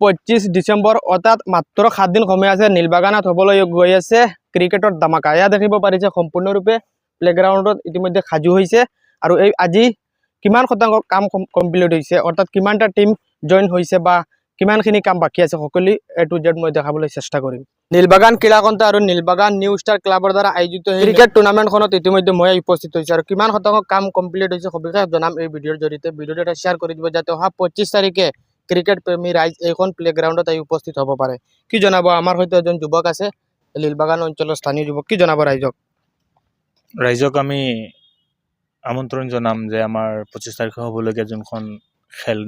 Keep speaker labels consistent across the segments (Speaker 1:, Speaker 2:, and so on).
Speaker 1: 25 ডিসেম্বৰ অৰ্থাৎ মাত্ৰ 7 দিন সময় আছে নীলবাগানত হ'বলৈ গৈ আছে ক্ৰিকেটৰ ধামাকা। এয়া দেখিব পাৰিছে সম্পূৰ্ণৰূপে প্লেগ্ৰাউণ্ডত ইতিমধ্যে সাজু হৈছে আৰু এই আজি কিমান শতাংশ কাম কমপ্লিট হৈছে অৰ্থাৎ কিমানটা টিম জইন হৈছে বা কিমানখিনি কাম বাকি আছে সকলো এ টু জেড মই দেখাবলৈ চেষ্টা কৰিম। নীলবাগান ক্ৰীড়াকন্থা আৰু নীলবাগান নিউ ষ্টাৰ ক্লাবৰ দ্বাৰা আয়োজিত ক্ৰিকেট টুৰ্ণামেণ্টখনত ইতিমধ্যে মই উপস্থিত হৈছে আৰু কিমান শতাংশ কাম কমপ্লিট হৈছে সবিশেষ জনাম এই ভিডিঅ'ৰ জৰিয়তে। ভিডিঅ'টো এটা শ্বেয়াৰ কৰি দিব যাতে অহা 25 তাৰিখে ক্ৰিকেট প্ৰেমী ৰাইজ এইখন প্লেগ্ৰাউণ্ডত আহি উপস্থিত হ'ব পাৰে। কি জনাব আমাৰ সৈতে এজন যুৱক আছে নীলবাগান অঞ্চলৰ স্থানীয় যুৱক, কি জনাব
Speaker 2: ৰাইজক আমি আমন্ত্ৰণ জনাম যে আমাৰ 25 তাৰিখে হ'বলগীয়া যোনখন খেল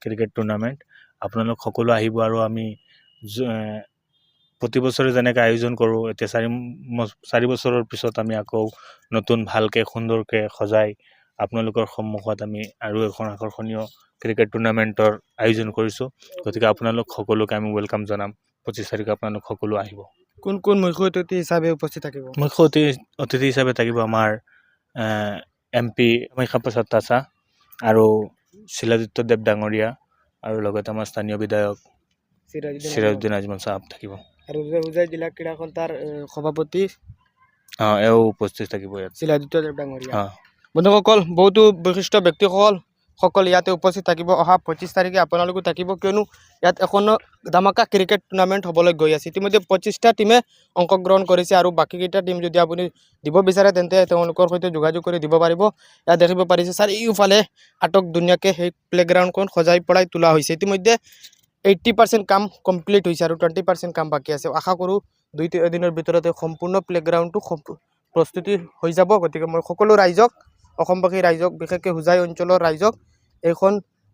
Speaker 2: ক্ৰিকেট টুৰ্ণামেণ্ট আপোনালোক সকলো আহিব আৰু আমি প্ৰতি বছৰে যেনেকৈ আয়োজন কৰোঁ এতিয়া 4 বছৰৰ পিছত আমি আকৌ নতুন ভালকৈ সুন্দৰকৈ সজাই আপোনালোকৰ সন্মুখত আমি আৰু এখন আকৰ্ষণীয় ক্ৰিকেট টুৰ্ণামেণ্টৰ আয়োজন কৰিছোঁ। গতিকে আপোনালোক সকলোকে আমি ৱেলকাম জনাম। 25 তাৰিখে আপোনালোক সকলো আহিব।
Speaker 1: কোন কোন মুখ্য অতিথি হিচাপে উপস্থিত থাকিব?
Speaker 2: মুখ্য অতিথি হিচাপে থাকিব আমাৰ MP কামাখ্যা প্ৰসাদ তাছা আৰু শিলাদিত্য দেৱ ডাঙৰীয়া আৰু লগতে আমাৰ স্থানীয় বিধায়ক সিৰাজউদ্দিন আজমল চাহাব থাকিব
Speaker 1: আৰু হোজাই জিলা ক্ৰীড়াকন্থাৰ সভাপতি
Speaker 2: এও উপস্থিত থাকিব ইয়াত
Speaker 1: শিলাদিত্য দেৱ ডাঙৰীয়া। বন্ধুসকল বহুতো বিশিষ্ট ব্যক্তিসকল ইয়াতে উপস্থিত থাকিব। অহা 25 তাৰিখে আপোনালোকো থাকিব কিয়নো ইয়াত এখন ধামাকা ক্ৰিকেট টুৰ্ণামেণ্ট হ'বলৈ গৈ আছে। ইতিমধ্যে 25টা টিমে অংশগ্ৰহণ কৰিছে আৰু বাকীকেইটা টিম যদি আপুনি দিব বিচাৰে তেন্তে তেওঁলোকৰ সৈতে যোগাযোগ কৰি দিব পাৰিব। ইয়াত দেখিব পাৰিছে চাৰিওফালে আটক ধুনীয়াকৈ সেই প্লেগ্ৰাউণ্ডখন সজাই পৰাই তোলা হৈছে। ইতিমধ্যে 80% কাম কমপ্লিট হৈছে আৰু 20% কাম বাকী আছে। আশা কৰোঁ 2-3 দিনৰ ভিতৰতে সম্পূৰ্ণ প্লেগ্ৰাউণ্ডটো প্ৰস্তুতি হৈ যাব। গতিকে মই সকলো ৰাইজক অসমবাসী ৰাইজক বিশেষকৈ হোজাই অঞ্চলৰ ৰাইজক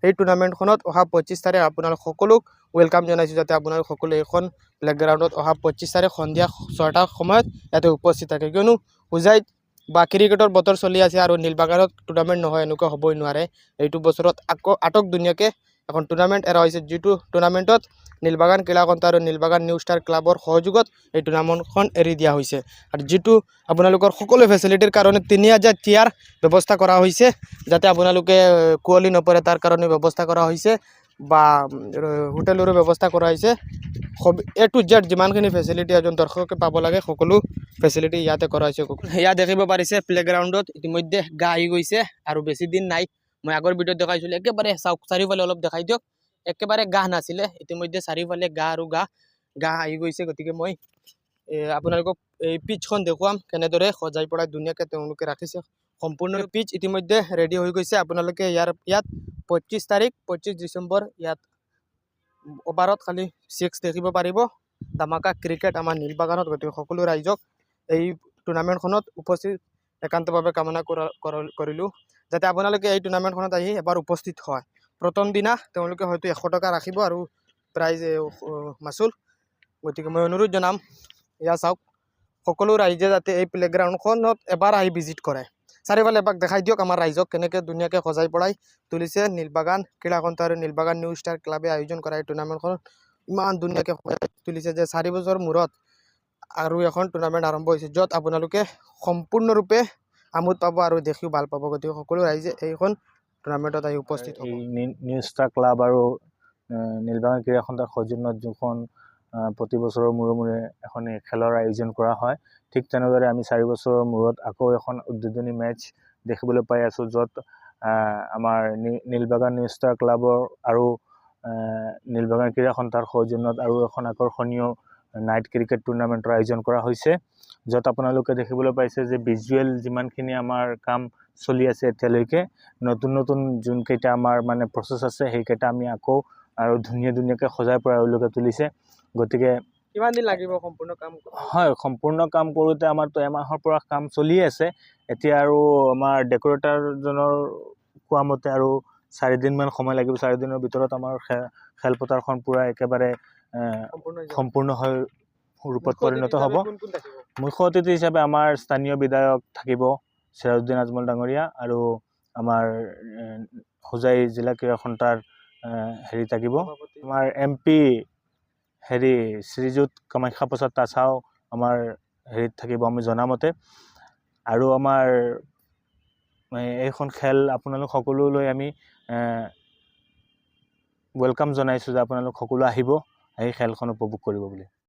Speaker 1: এই টুৰ্ণামেণ্টখনত অহা 25 তাৰিখ আপোনালোক সকলোক ৱেলকাম জনাইছোঁ যাতে আপোনালোক সকলোৱে এইখন প্লেগ্ৰাউণ্ডত অহা 25 তাৰিখ সন্ধিয়া 6টাৰ সময়ত ইয়াতে উপস্থিত থাকে কিয়নো হোজাইত বা ক্ৰিকেটৰ বতৰ চলি আছে আৰু নীলবাগানত টুৰ্ণামেণ্ট নহয় এনেকুৱা হ'বই নোৱাৰে। এইটো বছৰত আকৌ আটক ধুনীয়াকৈ এখন টুৰ্ণামেণ্ট এৰা হৈছে যিটো টুৰ্ণামেণ্টত নীলবাগান ক্ৰীড়াকন্থা আৰু নীলবাগান নিউ ষ্টাৰ ক্লাবৰ সহযোগত এই টুৰ্ণামেণ্টখন এৰি দিয়া হৈছে আৰু যিটো আপোনালোকৰ সকলো ফেচিলিটিৰ কাৰণে 3000 চেয়াৰ ব্যৱস্থা কৰা হৈছে যাতে আপোনালোকে কুঁৱলী নপৰে তাৰ কাৰণে ব্যৱস্থা কৰা হৈছে বা হোটেলৰো ব্যৱস্থা কৰা হৈছে। এ টু জেড যিমানখিনি ফেচিলিটি এজন দৰ্শকে পাব লাগে সকলো ফেচিলিটি ইয়াতে কৰা হৈছে। ইয়াত দেখিব পাৰিছে প্লেগ্ৰাউণ্ডত ইতিমধ্যে গা আহি গৈছে আৰু বেছি দিন নাই। মই আগৰ ভিডিঅ'ত দেখাইছিলোঁ একেবাৰে চাওক চাৰিওফালে অলপ দেখাই দিয়ক একেবাৰে গা নাছিলে ইতিমধ্যে চাৰিওফালে গা আৰু গা আহি গৈছে। গতিকে মই আপোনালোকক এই পিচখন দেখুৱাম কেনেদৰে সজাই পৰাই ধুনীয়াকৈ তেওঁলোকে ৰাখিছে। সম্পূৰ্ণ পিচ ইতিমধ্যে ৰেডি হৈ গৈছে। আপোনালোকে ইয়াত 25 ডিচেম্বৰ ইয়াত অভাৰত খালি 6 দেখিব পাৰিব ধামাকা ক্ৰিকেট আমাৰ নীলবাগানত। গতিকে সকলো ৰাইজক এই টুৰ্ণামেণ্টখনত উপস্থিত একান্তভাৱে কামনা কৰিলোঁ যাতে আপোনালোকে এই টুৰ্ণামেণ্টখনত আহি এবাৰ উপস্থিত হয়। প্ৰথম দিনা তেওঁলোকে হয়তো 100 টকা ৰাখিব আৰু প্ৰাইজ মাচুল। গতিকে মই অনুৰোধ জনাম এয়া চাওক সকলো ৰাইজে যাতে এই প্লেগ্ৰাউণ্ডখনত এবাৰ আহি ভিজিট কৰে। চাৰিওফালে এবাৰ দেখাই দিয়ক আমাৰ ৰাইজক কেনেকৈ ধুনীয়াকৈ সজাই পৰাই তুলিছে নীলবাগান ক্ৰীড়াকন্থা আৰু নীলবাগান নিউ ষ্টাৰ ক্লাবে আয়োজন কৰা এই টুৰ্ণামেণ্টখনত ইমান ধুনীয়াকৈ সজাই তুলিছে যে 4 বছৰ মূৰত আৰু এখন টুৰ্ণামেণ্ট আৰম্ভ হৈছে য'ত আপোনালোকে সম্পূৰ্ণৰূপে আমোদ পাব আৰু দেখিও ভাল পাব। গতিকে সকলো ৰাইজে এইখন টুৰ্ণামেণ্টত আহি উপস্থিত হ'ব।
Speaker 2: নিউ ষ্টাৰ ক্লাব আৰু নীলবাগান ক্ৰীড়াকন্থাৰ সৌজন্যত যোনখন প্ৰতি বছৰৰ মূৰে এখন খেলৰ আয়োজন কৰা হয় ঠিক তেনেদৰে আমি 4 বছৰৰ মূৰত আকৌ এখন উদ্বোধনী মেটচ দেখিবলৈ পাই আছোঁ য'ত আমাৰ নীলবাগান নিউ ষ্টাৰ ক্লাবৰ আৰু নীলবাগান ক্ৰীড়াকন্থাৰ সৌজন্যত আৰু এখন আকৰ্ষণীয় নাইট ক্ৰিকেট টুৰ্ণামেণ্টৰ আয়োজন কৰা হৈছে য'ত আপোনালোকে দেখিবলৈ পাইছে যে ভিজুৱেল যিমানখিনি আমাৰ কাম চলি আছে এতিয়ালৈকে নতুন যোনকেইটা আমাৰ মানে প্ৰচেছ আছে সেইকেইটা আমি আকৌ আৰু ধুনীয়াকৈ সজাই পৰাই এওঁলোকে তুলিছে। গতিকে
Speaker 1: কিমান দিন লাগিব সম্পূৰ্ণ কাম?
Speaker 2: হয়, সম্পূৰ্ণ কাম কৰোঁতে আমাৰতো এমাহৰ পৰা কাম চলি আছে। এতিয়া আৰু আমাৰ ডেকৰেটাৰজনৰ কোৱা মতে আৰু 4 দিনমান সময় লাগিব। 4 দিনৰ ভিতৰত আমাৰ খেলপথাৰখন পূৰা একেবাৰে সম্পূৰ্ণ হৈ ৰূপত পৰিণত হ'ব। মুখ্য অতিথি হিচাপে আমাৰ স্থানীয় বিধায়ক থাকিব সিৰাজউদ্দিন আজমল ডাঙৰীয়া আৰু আমাৰ হোজাই জিলা ক্ৰীড়াকন্থাৰ থাকিব আমাৰ MP শ্ৰীযুত কামাখ্যা প্ৰসাদ তাছাও আমাৰ থাকিব আমি জনামতে। আৰু আমাৰ এইখন খেল আপোনালোক সকলোলৈ আমি ৱেলকাম জনাইছোঁ যে আপোনালোক সকলো আহিব, আহি খেলখন উপভোগ কৰিব বুলি।